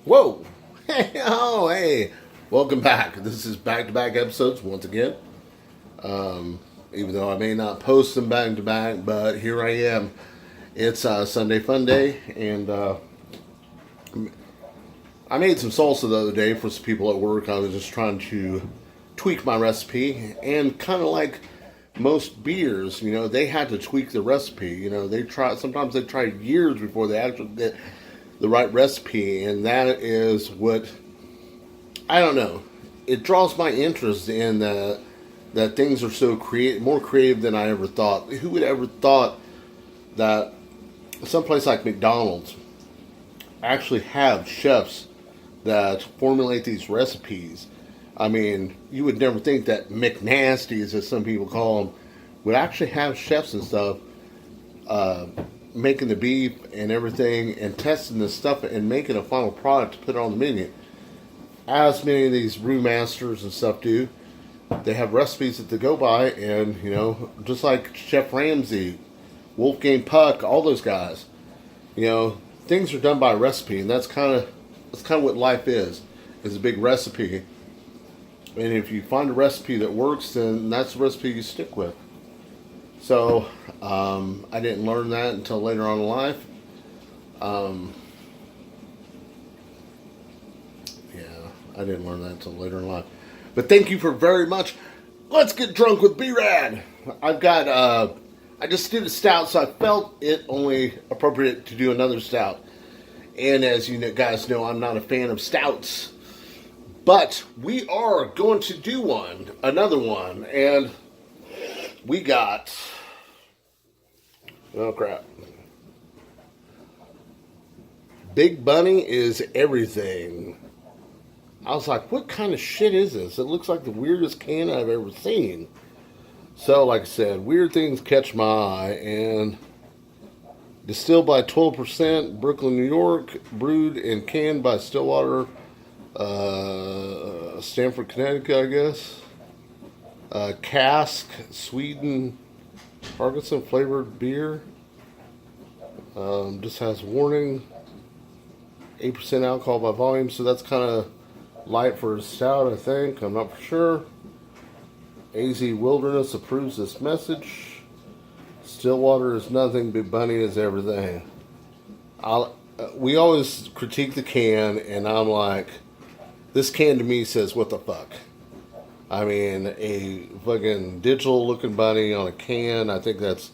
Whoa! Hey, oh, hey! Welcome back. This is back-to-back episodes once again. Even though I may not post them back-to-back, but here I am. It's Sunday Fun Day, and I made some salsa the other day for some people at work. I was just trying to tweak my recipe, and kind of like most beers, they had to tweak the recipe. Sometimes they try years before they actually get the right recipe, and that is what, I don't know. It draws my interest in that things are so more creative than I ever thought. Who would ever thought that someplace like McDonald's actually have chefs that formulate these recipes? I mean, you would never think that McNasties, as some people call them, would actually have chefs and stuff making the beef and everything and testing the stuff and making a final product to put on the menu. As many of these brewmasters and stuff do, they have recipes that they go by, and just like Chef Ramsay, Wolfgang Puck, all those guys, things are done by recipe, and that's kind of what life is a big recipe. And if you find a recipe that works, then that's the recipe you stick with. So I didn't learn that until later on in life. I didn't learn that until later in life. But thank you for very much. Let's get drunk with B-Rad. I just did a stout, so I felt it only appropriate to do another stout. And as you guys know, I'm not a fan of stouts. But we are going to do another one. And we got, oh crap. Big Bunny is everything. I was like, what kind of shit is this? It looks like the weirdest can I've ever seen. So, like I said, weird things catch my eye. And distilled by 12%, Brooklyn, New York. Brewed and canned by Stillwater, Stamford, Connecticut, I guess. Cask, Sweden, Parkinson flavored beer. Just has warning. 8% alcohol by volume, so that's kind of light for a stout, I think. I'm not for sure. AZ Wilderness approves this message. Stillwater is nothing, Big Bunny is everything. We always critique the can, and I'm like, this can to me says, what the fuck? I mean, a fucking digital looking bunny on a can. I think that's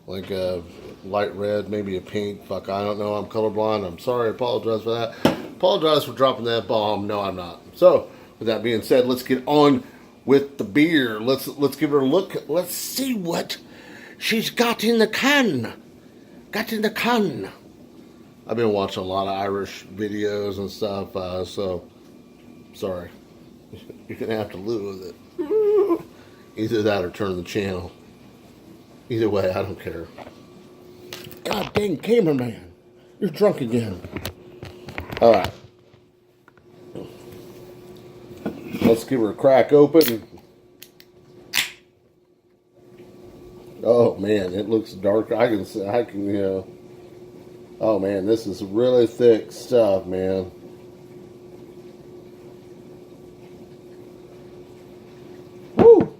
like a light red, maybe a pink. Fuck, I don't know. I'm colorblind. I'm sorry. I apologize for that. Apologize for dropping that bomb. No, I'm not. So, with that being said, let's get on with the beer. Let's give her a look. Let's see what she's got in the can. Got in the can. I've been watching a lot of Irish videos and stuff, so sorry. You're going to have to live with it. Either that or turn the channel. Either way, I don't care. God dang cameraman. You're drunk again. Alright. Let's give her a crack open. Oh man, it looks dark. I can, oh man, this is really thick stuff, man. Woo!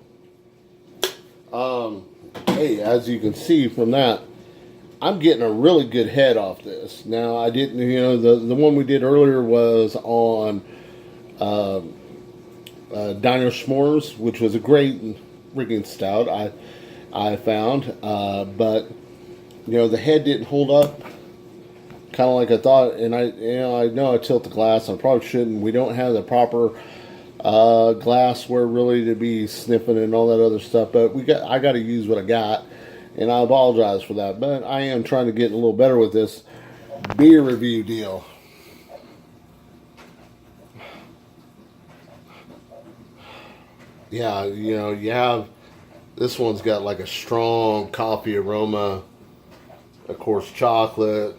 Hey, as you can see from that, I'm getting a really good head off this. Now, I didn't, the one we did earlier was on Diner S'mores, which was a great freaking stout, I found. But, the head didn't hold up kind of like I thought. And I know I tilt the glass. I probably shouldn't. We don't have the proper glassware really to be sniffing and all that other stuff. But I got to use what I got. And I apologize for that, but I am trying to get a little better with this beer review deal. Yeah, you have, this one's got like a strong coffee aroma, of course, chocolate,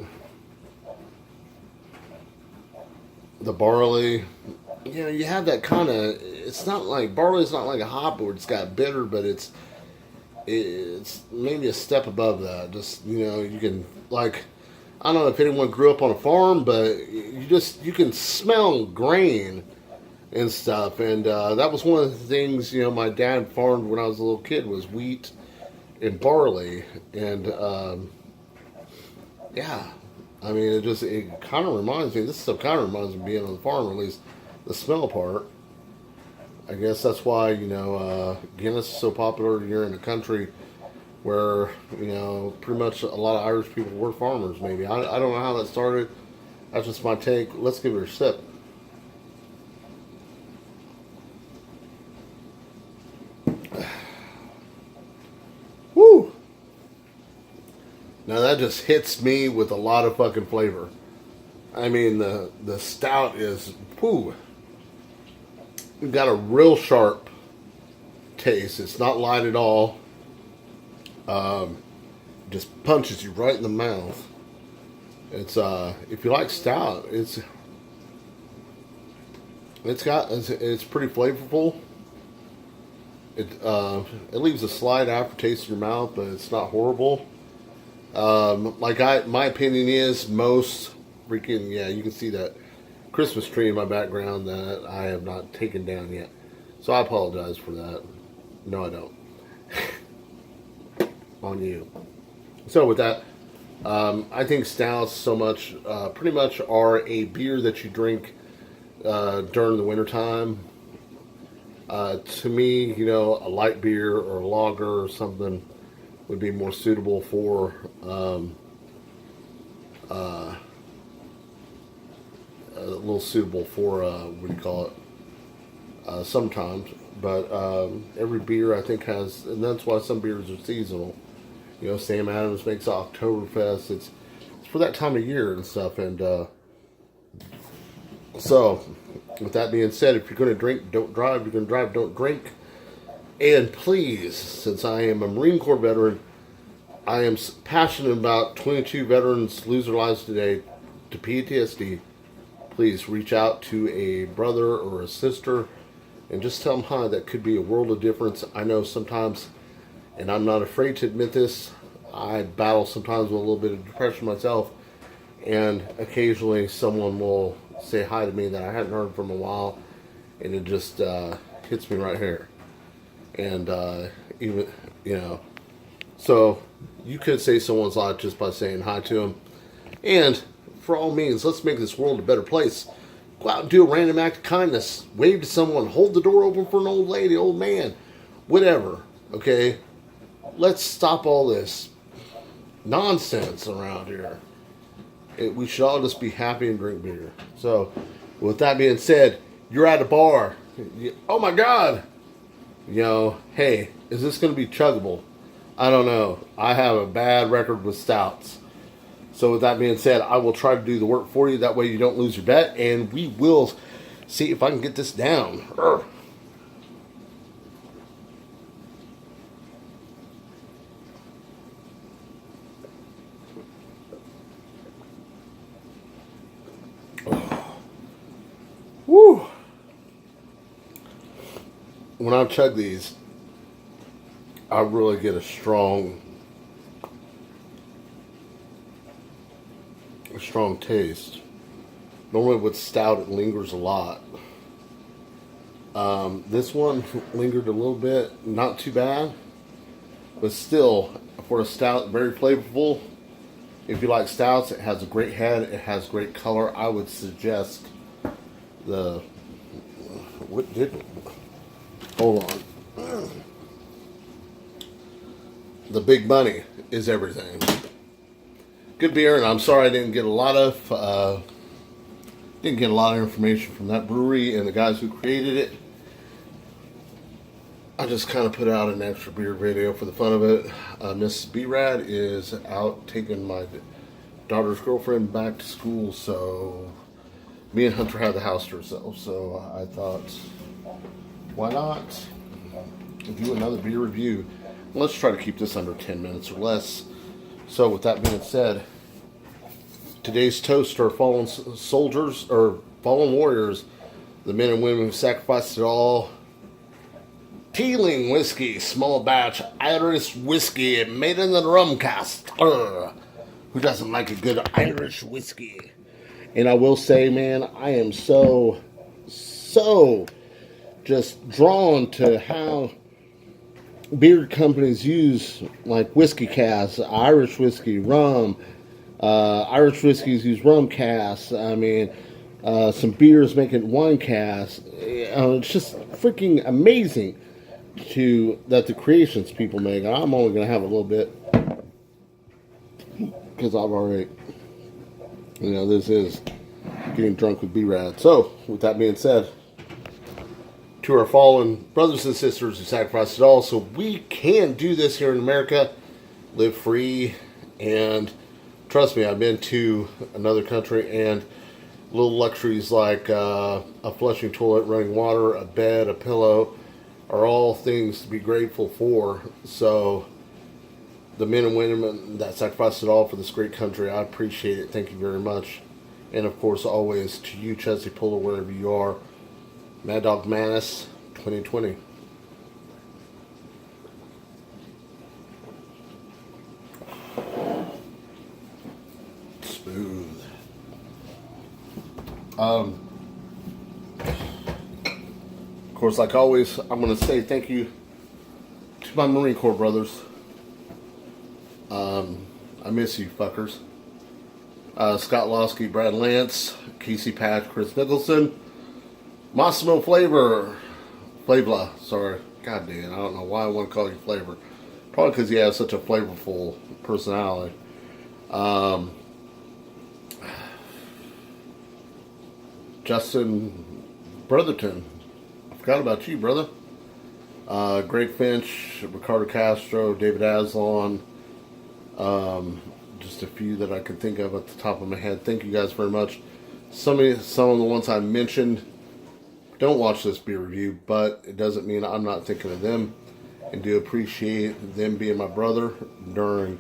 the barley. You have that kind of, it's not like, barley's not like a hop where it's got bitter, but it's maybe a step above that. Just, you can, like, I don't know if anyone grew up on a farm, but you can smell grain and stuff. And that was one of the things, my dad farmed when I was a little kid, was wheat and barley. And yeah, I mean, it kind of reminds me, this stuff kind of reminds me of being on the farm, or at least the smell part. I guess that's why, Guinness is so popular. You're in a country where, pretty much a lot of Irish people were farmers, maybe. I don't know how that started. That's just my take. Let's give it a sip. Woo! Now that just hits me with a lot of fucking flavor. I mean, the stout is, whoo. We've got a real sharp taste. It's not light at all. Just punches you right in the mouth. It's if you like stout, it's pretty flavorful. It leaves a slight aftertaste in your mouth, but it's not horrible. My opinion is most freaking, yeah, you can see that Christmas tree in my background that I have not taken down yet. So I apologize for that. No, I don't. On you. So with that, I think stouts pretty much are a beer that you drink during the wintertime. To me, a light beer or a lager or something would be more suitable for a little suitable for what do you call it? Sometimes, but every beer I think has, and that's why some beers are seasonal. Sam Adams makes Oktoberfest. It's for that time of year and stuff. And so, with that being said, if you're going to drink, don't drive. If you're going to drive, don't drink. And please, since I am a Marine Corps veteran, I am passionate about 22 veterans lose their lives today to PTSD. Please reach out to a brother or a sister and just tell them hi. That could be a world of difference. I know sometimes, and I'm not afraid to admit this, I battle sometimes with a little bit of depression myself, and occasionally someone will say hi to me that I hadn't heard from a while, and it just hits me right here. And even, so you could save someone's life just by saying hi to them. And for all means, let's make this world a better place. Go out and do a random act of kindness. Wave to someone. Hold the door open for an old lady, old man. Whatever. Okay? Let's stop all this nonsense around here. We should all just be happy and drink beer. So, with that being said, you're at a bar. Oh my God! Hey, is this going to be chuggable? I don't know. I have a bad record with stouts. So with that being said, I will try to do the work for you. That way you don't lose your bet. And we will see if I can get this down. Urgh. Woo. When I chug these, I really get a strong taste. Normally with stout it lingers a lot. This one lingered a little bit, not too bad, but still for a stout, very flavorful. If you like stouts, it has a great head, it has great color. I would suggest hold on. The Big Bunny is everything. Good beer, and I'm sorry I didn't get a lot of information from that brewery and the guys who created it. I just kind of put out an extra beer video for the fun of it. Miss B-Rad is out taking my daughter's girlfriend back to school, so me and Hunter had the house to ourselves. So I thought, why not do another beer review? Let's try to keep this under 10 minutes or less. So with that being said, today's toast to our fallen soldiers, or fallen warriors, the men and women who sacrificed it all. Teeling whiskey, small batch, Irish whiskey, made in the rum cask. Who doesn't like a good Irish whiskey? And I will say, man, I am so just drawn to how beer companies use like whiskey casks, Irish whiskey, rum. Irish whiskeys use rum casks. I mean, some beers make it wine casks. It's just freaking amazing that the creations people make. I'm only gonna have a little bit because I've already, this is getting drunk with B-Rad. So, with that being said, to our fallen brothers and sisters who sacrificed it all so we can do this here in America, live free, and trust me, I've been to another country, and little luxuries like a flushing toilet, running water, a bed, a pillow are all things to be grateful for. So the men and women that sacrificed it all for this great country, I appreciate it. Thank you very much. And of course, always to you, Chesty Puller, wherever you are, Mad Dog Manus 2020. Smooth. Of course, like always, I'm going to say thank you to my Marine Corps brothers. I miss you fuckers. Scott Losky, Brad Lance, Casey Patch, Chris Nicholson, Massimo Flavor, sorry. God damn, I don't know why I want to call you Flavor. Probably because you have such a flavorful personality. Justin Brotherton, I forgot about you, brother. Greg Finch, Ricardo Castro, David Aslan, just a few that I can think of at the top of my head. Thank you guys very much. Some of the ones I mentioned don't watch this beer review, but it doesn't mean I'm not thinking of them, and do appreciate them being my brother during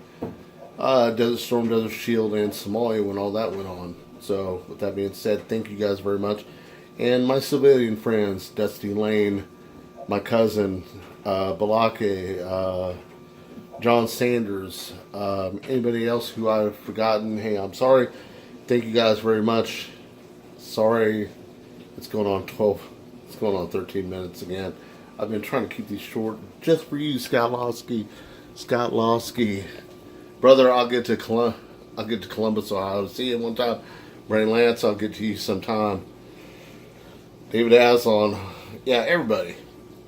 Desert Storm, Desert Shield, and Somalia when all that went on. So, with that being said, thank you guys very much. And my civilian friends, Dusty Lane, my cousin, Balake, John Sanders, anybody else who I've forgotten, hey, I'm sorry. Thank you guys very much. Sorry, it's going on 13 minutes again. I've been trying to keep these short just for you, Scott Losky. Brother, I'll get to Columbus, Ohio to see you one time. Brandon Lance, I'll get to you sometime. David Aslan, yeah, everybody.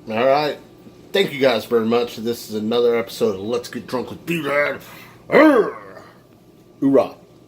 All right. Thank you guys very much. This is another episode of Let's Get Drunk with B-Rad. Hoorah!